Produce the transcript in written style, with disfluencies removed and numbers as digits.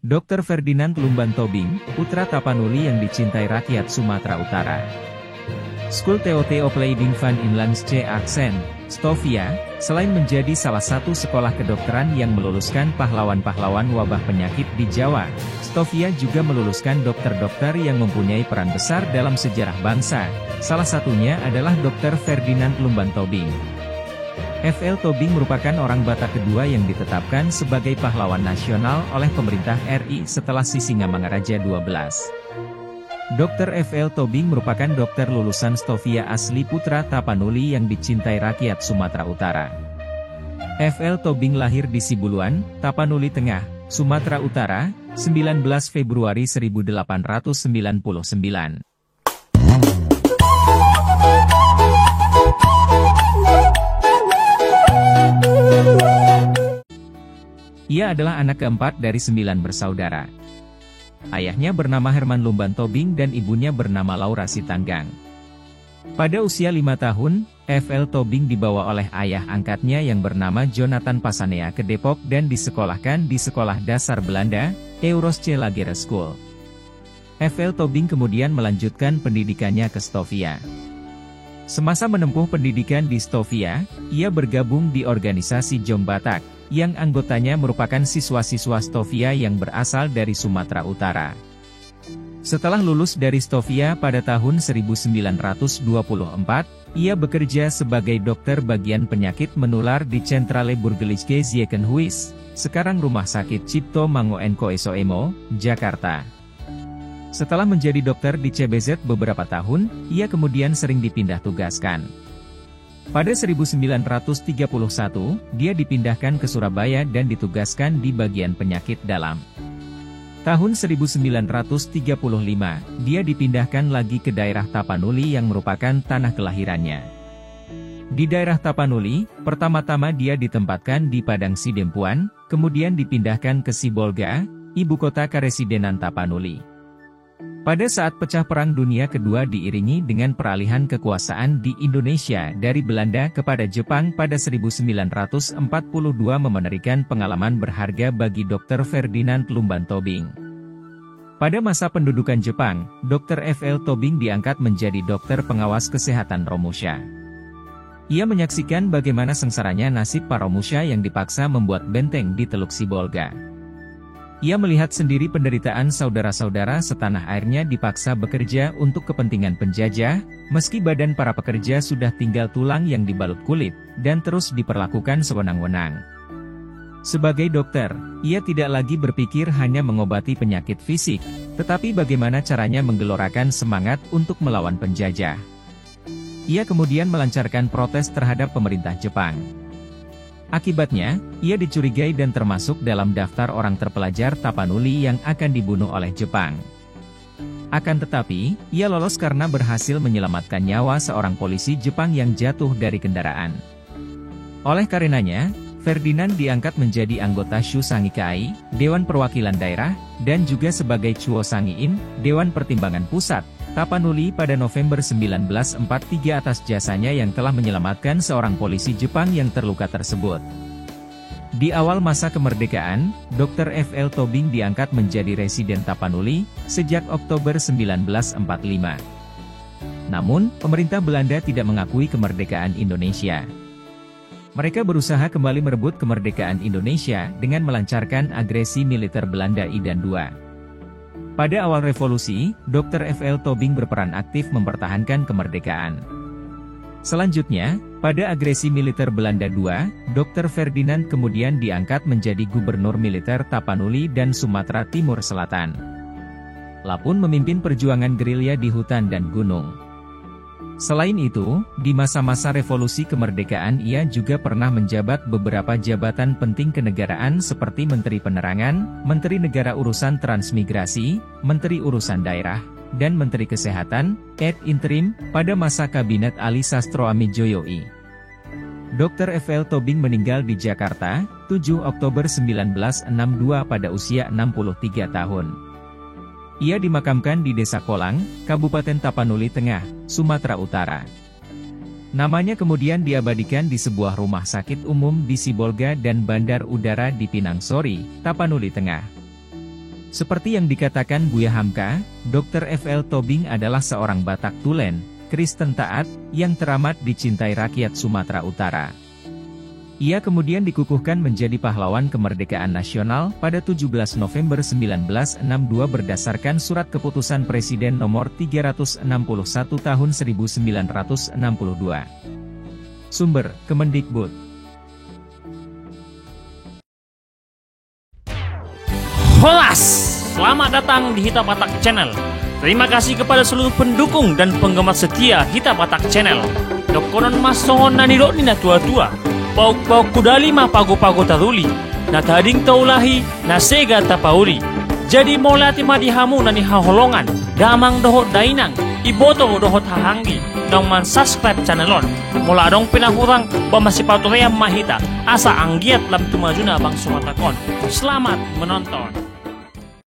Dr. Ferdinand Lumban Tobing, putra Tapanuli yang dicintai rakyat Sumatera Utara. School TOT Opleiding van Inlandse Accent, Stovia, selain menjadi salah satu sekolah kedokteran yang meluluskan pahlawan-pahlawan wabah penyakit di Jawa, Stovia juga meluluskan dokter-dokter yang mempunyai peran besar dalam sejarah bangsa, salah satunya adalah Dr. Ferdinand Lumban Tobing. FL Tobing merupakan orang Batak kedua yang ditetapkan sebagai pahlawan nasional oleh pemerintah RI setelah Sisingamangaraja 12. Dr. FL Tobing merupakan dokter lulusan Stovia asli putra Tapanuli yang dicintai rakyat Sumatera Utara. FL Tobing lahir di Sibuluan, Tapanuli Tengah, Sumatera Utara, 19 Februari 1899. Ia adalah anak keempat dari 9 bersaudara. Ayahnya bernama Herman Lumban Tobing dan ibunya bernama Laura Sitanggang. Pada usia 5 tahun, FL Tobing dibawa oleh ayah angkatnya yang bernama Jonathan Pasanea ke Depok dan disekolahkan di Sekolah Dasar Belanda, Eurosche Lagere School. FL Tobing kemudian melanjutkan pendidikannya ke Stovia. Semasa menempuh pendidikan di Stovia, ia bergabung di organisasi Jong Batak, yang anggotanya merupakan siswa-siswa Stovia yang berasal dari Sumatera Utara. Setelah lulus dari Stovia pada tahun 1924, ia bekerja sebagai dokter bagian penyakit menular di Centrale Burgerlijke Ziekenhuis, sekarang Rumah Sakit Cipto Mangunkusumo, Jakarta. Setelah menjadi dokter di CBZ beberapa tahun, ia kemudian sering dipindah tugaskan. Pada 1931, dia dipindahkan ke Surabaya dan ditugaskan di bagian penyakit dalam. Tahun 1935, dia dipindahkan lagi ke daerah Tapanuli yang merupakan tanah kelahirannya. Di daerah Tapanuli, pertama-tama dia ditempatkan di Padang Sidempuan, kemudian dipindahkan ke Sibolga, ibu kota Karesidenan Tapanuli. Pada saat pecah Perang Dunia Kedua diiringi dengan peralihan kekuasaan di Indonesia dari Belanda kepada Jepang pada 1942 memberikan pengalaman berharga bagi Dr. Ferdinand Lumban Tobing. Pada masa pendudukan Jepang, Dr. FL Tobing diangkat menjadi dokter pengawas kesehatan Romusha. Ia menyaksikan bagaimana sengsaranya nasib para Romusha yang dipaksa membuat benteng di Teluk Sibolga. Ia melihat sendiri penderitaan saudara-saudara setanah airnya dipaksa bekerja untuk kepentingan penjajah, meski badan para pekerja sudah tinggal tulang yang dibalut kulit, dan terus diperlakukan sewenang-wenang. Sebagai dokter, ia tidak lagi berpikir hanya mengobati penyakit fisik, tetapi bagaimana caranya menggelorakan semangat untuk melawan penjajah. Ia kemudian melancarkan protes terhadap pemerintah Jepang. Akibatnya, ia dicurigai dan termasuk dalam daftar orang terpelajar Tapanuli yang akan dibunuh oleh Jepang. Akan tetapi, ia lolos karena berhasil menyelamatkan nyawa seorang polisi Jepang yang jatuh dari kendaraan. Oleh karenanya, Ferdinand diangkat menjadi anggota Shusangikai, Dewan Perwakilan Daerah, dan juga sebagai Chuo Sangiin, Dewan Pertimbangan Pusat, Tapanuli pada November 1943 atas jasanya yang telah menyelamatkan seorang polisi Jepang yang terluka tersebut. Di awal masa kemerdekaan, Dr. FL Tobing diangkat menjadi residen Tapanuli, sejak Oktober 1945. Namun, pemerintah Belanda tidak mengakui kemerdekaan Indonesia. Mereka berusaha kembali merebut kemerdekaan Indonesia dengan melancarkan agresi militer Belanda I dan II. Pada awal revolusi, Dr. FL Tobing berperan aktif mempertahankan kemerdekaan. Selanjutnya, pada agresi militer Belanda II, Dr. Ferdinand kemudian diangkat menjadi gubernur militer Tapanuli dan Sumatera Timur Selatan. Lapun memimpin perjuangan gerilya di hutan dan gunung. Selain itu, di masa-masa revolusi kemerdekaan ia juga pernah menjabat beberapa jabatan penting kenegaraan seperti Menteri Penerangan, Menteri Negara Urusan Transmigrasi, Menteri Urusan Daerah, dan Menteri Kesehatan, ad interim, pada masa Kabinet Ali Sastro Amijoyo I. Dr. FL Tobing meninggal di Jakarta, 7 Oktober 1962 pada usia 63 tahun. Ia dimakamkan di Desa Kolang, Kabupaten Tapanuli Tengah, Sumatera Utara. Namanya kemudian diabadikan di sebuah rumah sakit umum di Sibolga dan Bandar Udara di Pinang Sori, Tapanuli Tengah. Seperti yang dikatakan Buya Hamka, Dr. F.L. Tobing adalah seorang Batak Tulen, Kristen taat, yang teramat dicintai rakyat Sumatera Utara. Ia kemudian dikukuhkan menjadi pahlawan kemerdekaan nasional pada 17 November 1962 berdasarkan Surat Keputusan Presiden Nomor 361 Tahun 1962. Sumber, Kemendikbud. Holas! Selamat datang di Hita Batak Channel. Terima kasih kepada seluruh pendukung dan penggemar setia Hita Batak Channel. Dokonon masongon na nilo ni na tua-tua. Pauk-pauk kudali mah pago-pago taruli. Na tading taulahi na sega tapauli. Jadi molati madihamu na ni haholongan. Damang dohot dainang. Iboto dohot hahanggi. Dong man subscribe channelon. Mula dong pinahurang bamasipatuream mahita. Asa anggiat lam tumajuna bang sumatakon. Selamat menonton.